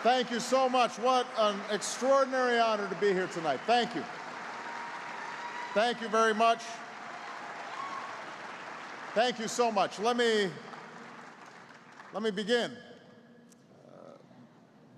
Thank you so much. What an extraordinary honor to be here tonight. Thank you. Thank you very much. Thank you so much. Let me begin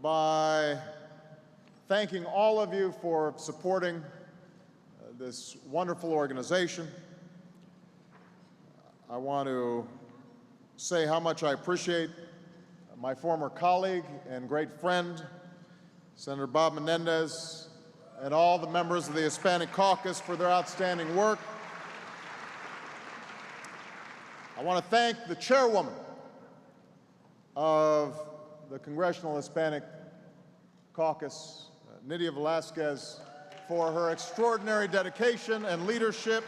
by thanking all of you for supporting this wonderful organization. I want to say how much I appreciate my former colleague and great friend, Senator Bob Menendez, and all the members of the Hispanic Caucus for their outstanding work. I want to thank the chairwoman of the Congressional Hispanic Caucus, Nydia Velázquez, for her extraordinary dedication and leadership.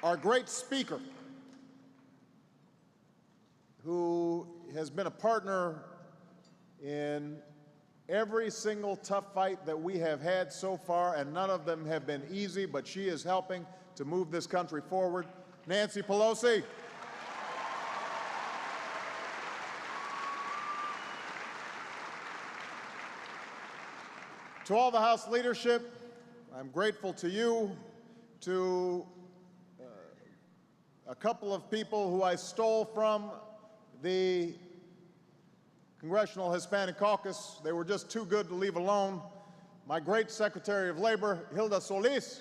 Our great speaker, who has been a partner in every single tough fight that we have had so far, and none of them have been easy, but she is helping to move this country forward, Nancy Pelosi. To all the House leadership, I'm grateful to you, to a couple of people who I stole from the Congressional Hispanic Caucus. They were just too good to leave alone. My great Secretary of Labor, Hilda Solis.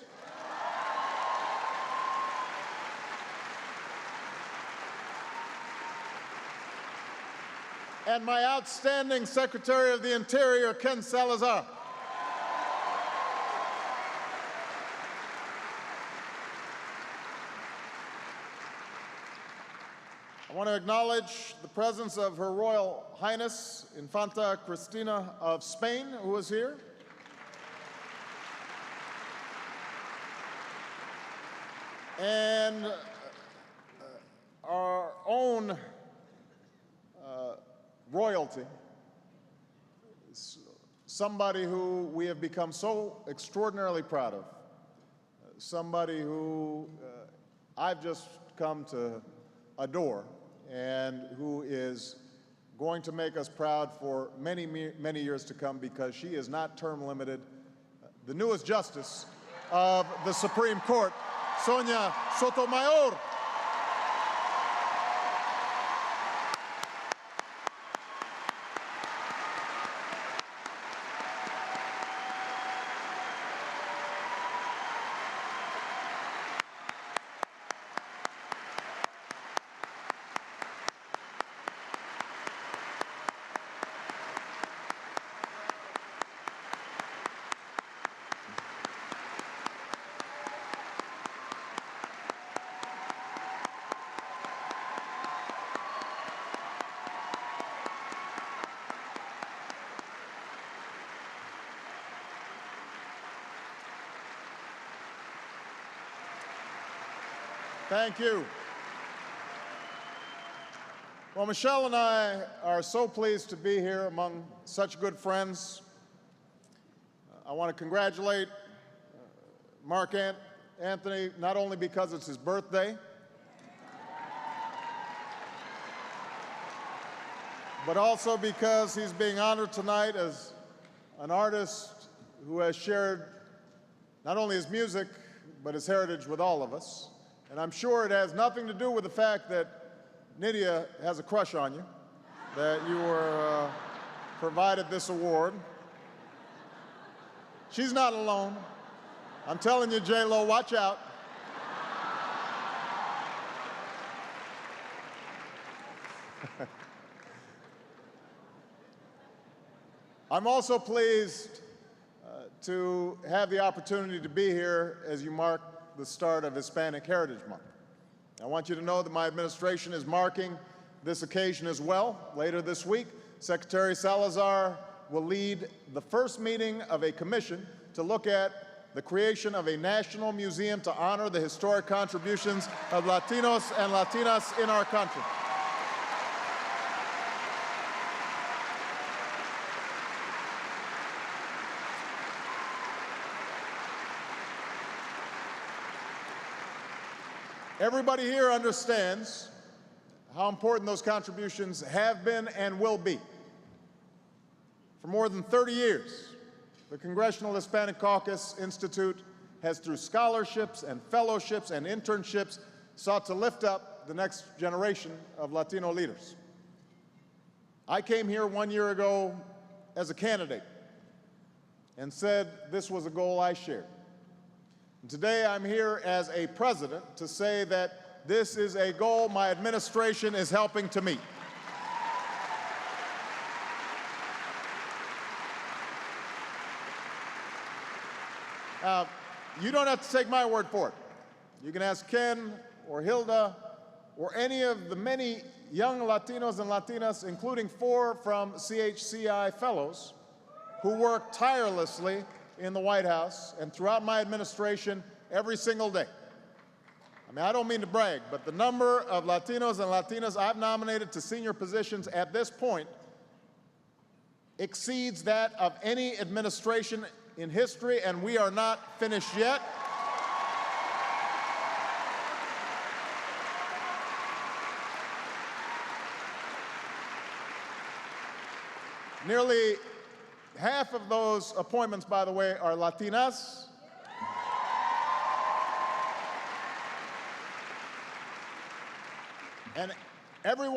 And my outstanding Secretary of the Interior, Ken Salazar. I want to acknowledge the presence of Her Royal Highness, Infanta Cristina of Spain, who is here. And our own royalty, somebody who we have become so extraordinarily proud of, somebody who I've just come to adore, and who is going to make us proud for many, many years to come, because she is not term limited. The newest justice of the Supreme Court, Sonia Sotomayor. Thank you. Well, Michelle and I are so pleased to be here among such good friends. I want to congratulate Mark Anthony, not only because it's his birthday, but also because he's being honored tonight as an artist who has shared not only his music, but his heritage with all of us. And I'm sure it has nothing to do with the fact that Nydia has a crush on you, that you were provided this award. She's not alone. I'm telling you, J-Lo, watch out. I'm also pleased to have the opportunity to be here as you mark the start of Hispanic Heritage Month. I want you to know that my administration is marking this occasion as well. Later this week, Secretary Salazar will lead the first meeting of a commission to look at the creation of a national museum to honor the historic contributions of Latinos and Latinas in our country. Everybody here understands how important those contributions have been and will be. For more than 30 years, the Congressional Hispanic Caucus Institute has, through scholarships and fellowships and internships, sought to lift up the next generation of Latino leaders. I came here 1 year ago as a candidate and said this was a goal I shared. And today I'm here as a president to say that this is a goal my administration is helping to meet. Now, you don't have to take my word for it. You can ask Ken or Hilda or any of the many young Latinos and Latinas, including 4 from CHCI fellows, who work tirelessly in the White House and throughout my administration every single day. I mean, I don't mean to brag, but the number of Latinos and Latinas I've nominated to senior positions at this point exceeds that of any administration in history, and we are not finished yet. Nearly half of those appointments, by the way, are Latinas. And every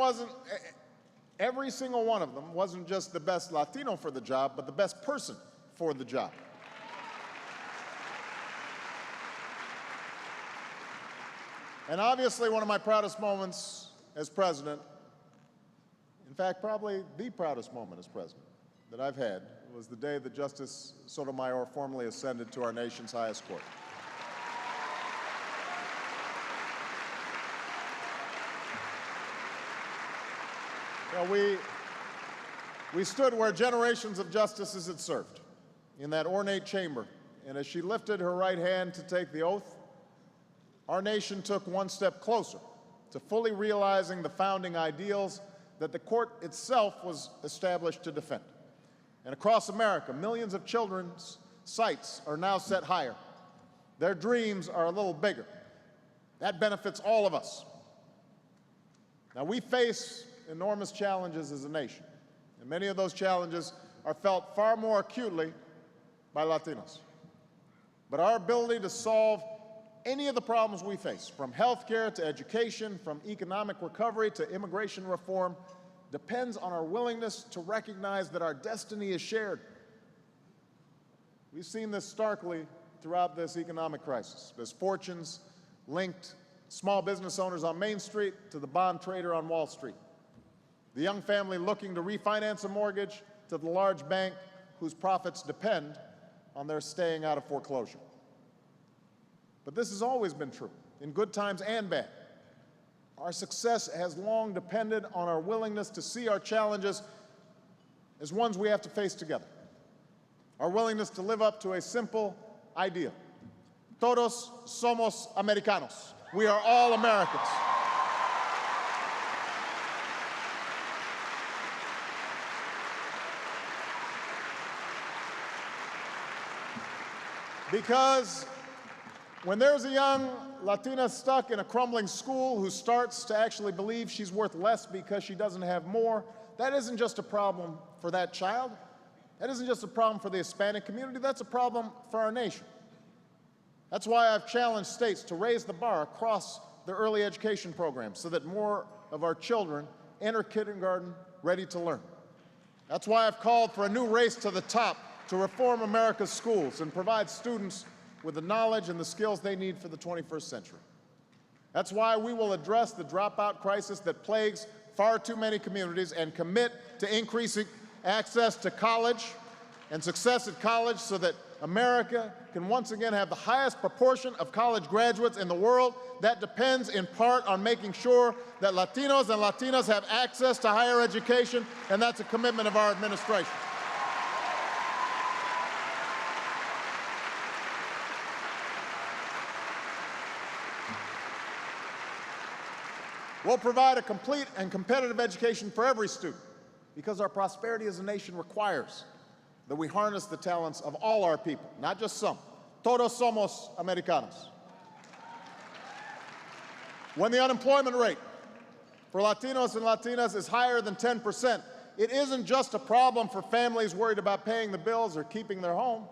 single one of them wasn't just the best Latino for the job, but the best person for the job. And obviously, one of my proudest moments as president, in fact, probably the proudest moment as president that I've had, was the day that Justice Sotomayor formally ascended to our nation's highest court. You know, we stood where generations of justices had served, in that ornate chamber, and as she lifted her right hand to take the oath, our nation took one step closer to fully realizing the founding ideals that the court itself was established to defend. And across America, millions of children's sights are now set higher. Their dreams are a little bigger. That benefits all of us. Now, we face enormous challenges as a nation, and many of those challenges are felt far more acutely by Latinos. But our ability to solve any of the problems we face, from healthcare to education, from economic recovery to immigration reform, depends on our willingness to recognize that our destiny is shared. We've seen this starkly throughout this economic crisis, as fortunes linked small business owners on Main Street to the bond trader on Wall Street, the young family looking to refinance a mortgage to the large bank whose profits depend on their staying out of foreclosure. But this has always been true, in good times and bad. Our success has long depended on our willingness to see our challenges as ones we have to face together. Our willingness to live up to a simple ideal. Todos somos Americanos. We are all Americans. Because when there's a young Latina stuck in a crumbling school who starts to actually believe she's worth less because she doesn't have more, that isn't just a problem for that child. That isn't just a problem for the Hispanic community. That's a problem for our nation. That's why I've challenged states to raise the bar across their early education programs so that more of our children enter kindergarten ready to learn. That's why I've called for a new race to the top to reform America's schools and provide students with the knowledge and the skills they need for the 21st century. That's why we will address the dropout crisis that plagues far too many communities and commit to increasing access to college and success at college so that America can once again have the highest proportion of college graduates in the world. That depends in part on making sure that Latinos and Latinas have access to higher education, and that's a commitment of our administration. We'll provide a complete and competitive education for every student because our prosperity as a nation requires that we harness the talents of all our people, not just some. Todos somos Americanos. When the unemployment rate for Latinos and Latinas is higher than 10%. It isn't just a problem for families worried about paying the bills or keeping their home.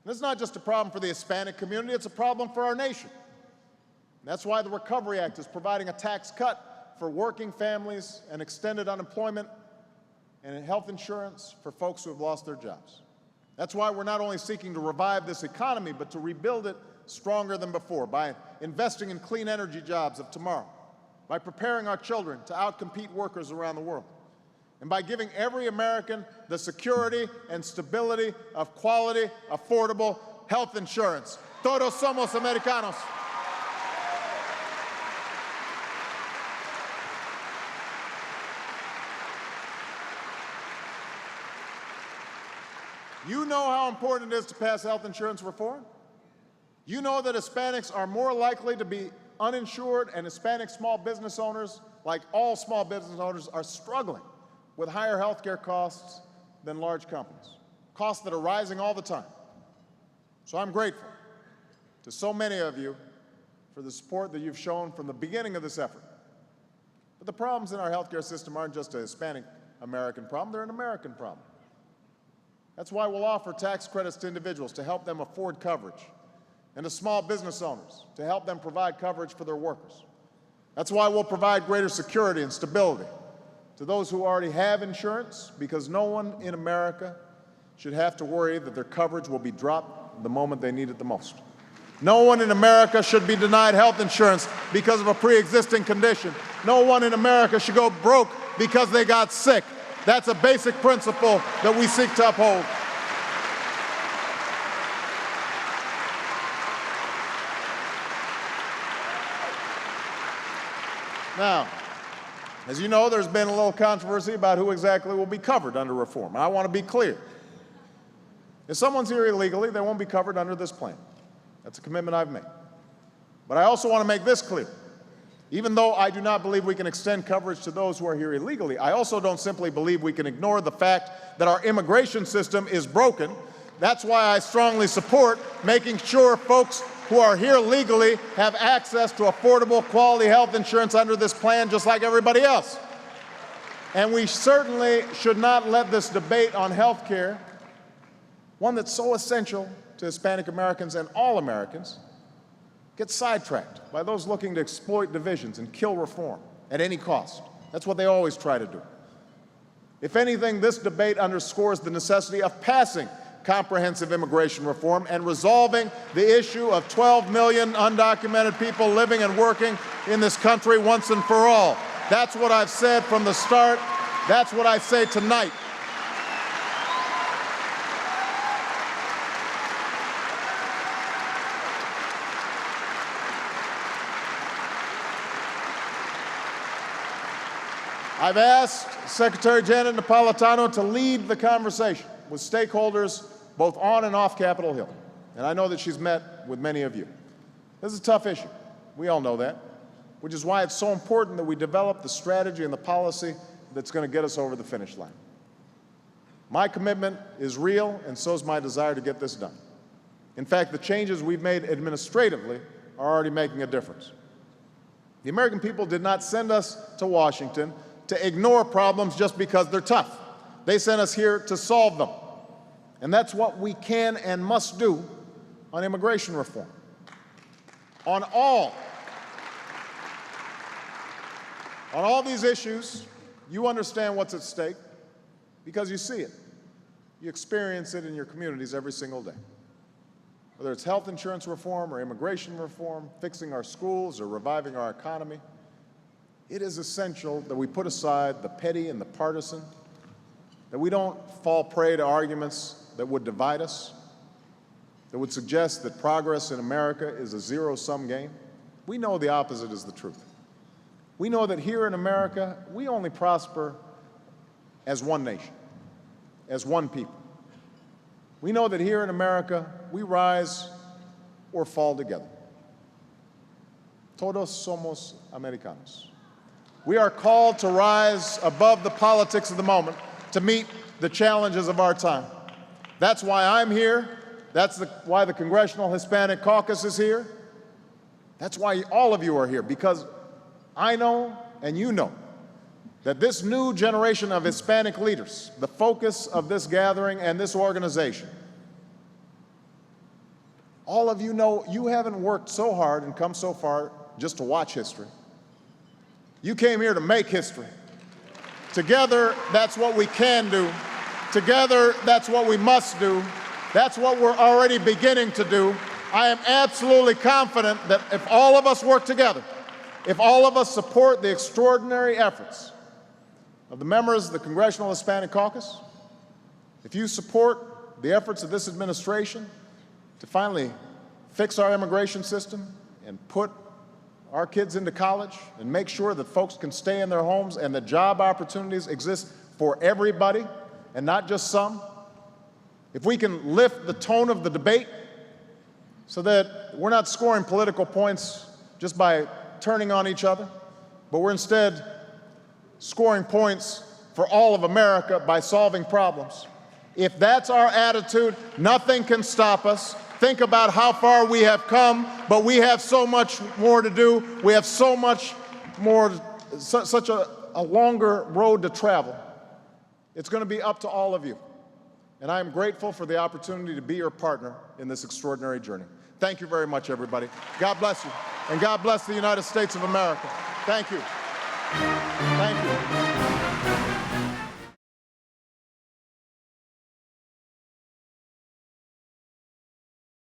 And it's not just a problem for the Hispanic community, it's a problem for our nation. And that's why the Recovery Act is providing a tax cut for working families and extended unemployment and health insurance for folks who have lost their jobs. That's why we're not only seeking to revive this economy, but to rebuild it stronger than before by investing in clean energy jobs of tomorrow, by preparing our children to outcompete workers around the world, and by giving every American the security and stability of quality, affordable health insurance. Todos somos americanos. You know how important it is to pass health insurance reform? You know that Hispanics are more likely to be uninsured, and Hispanic small business owners, like all small business owners, are struggling with higher health care costs than large companies, costs that are rising all the time. So I'm grateful to so many of you for the support that you've shown from the beginning of this effort. But the problems in our health care system aren't just a Hispanic American problem, they're an American problem. That's why we'll offer tax credits to individuals to help them afford coverage, and to small business owners to help them provide coverage for their workers. That's why we'll provide greater security and stability to those who already have insurance, because no one in America should have to worry that their coverage will be dropped the moment they need it the most. No one in America should be denied health insurance because of a pre-existing condition. No one in America should go broke because they got sick. That's a basic principle that we seek to uphold. Now, as you know, there's been a little controversy about who exactly will be covered under reform. And I want to be clear. If someone's here illegally, they won't be covered under this plan. That's a commitment I've made. But I also want to make this clear. Even though I do not believe we can extend coverage to those who are here illegally, I also don't simply believe we can ignore the fact that our immigration system is broken. That's why I strongly support making sure folks who are here legally have access to affordable, quality health insurance under this plan just like everybody else. And we certainly should not let this debate on health care, one that's so essential to Hispanic Americans and all Americans, get sidetracked by those looking to exploit divisions and kill reform at any cost. That's what they always try to do. If anything, this debate underscores the necessity of passing comprehensive immigration reform and resolving the issue of 12 million undocumented people living and working in this country once and for all. That's what I've said from the start. That's what I say tonight. I've asked Secretary Janet Napolitano to lead the conversation with stakeholders both on and off Capitol Hill, and I know that she's met with many of you. This is a tough issue. We all know that, which is why it's so important that we develop the strategy and the policy that's going to get us over the finish line. My commitment is real, and so is my desire to get this done. In fact, the changes we've made administratively are already making a difference. The American people did not send us to Washington to ignore problems just because they're tough. They sent us here to solve them. And that's what we can and must do on immigration reform. On all these issues, you understand what's at stake because you see it. You experience it in your communities every single day. Whether it's health insurance reform or immigration reform, fixing our schools or reviving our economy, it is essential that we put aside the petty and the partisan, that we don't fall prey to arguments that would divide us, that would suggest that progress in America is a zero-sum game. We know the opposite is the truth. We know that here in America, we only prosper as one nation, as one people. We know that here in America, we rise or fall together. Todos somos americanos. We are called to rise above the politics of the moment to meet the challenges of our time. That's why I'm here. That's why the Congressional Hispanic Caucus is here. That's why all of you are here, because I know and you know that this new generation of Hispanic leaders, the focus of this gathering and this organization, all of you know you haven't worked so hard and come so far just to watch history. You came here to make history. Together, that's what we can do. Together, that's what we must do. That's what we're already beginning to do. I am absolutely confident that if all of us work together, if all of us support the extraordinary efforts of the members of the Congressional Hispanic Caucus, if you support the efforts of this administration to finally fix our immigration system and put our kids into college and make sure that folks can stay in their homes and that job opportunities exist for everybody and not just some, if we can lift the tone of the debate so that we're not scoring political points just by turning on each other, but we're instead scoring points for all of America by solving problems. If that's our attitude, nothing can stop us. Think about how far we have come, but we have so much more to do. We have so much more, such a longer road to travel. It's going to be up to all of you. And I am grateful for the opportunity to be your partner in this extraordinary journey. Thank you very much, everybody. God bless you. And God bless the United States of America. Thank you. Thank you.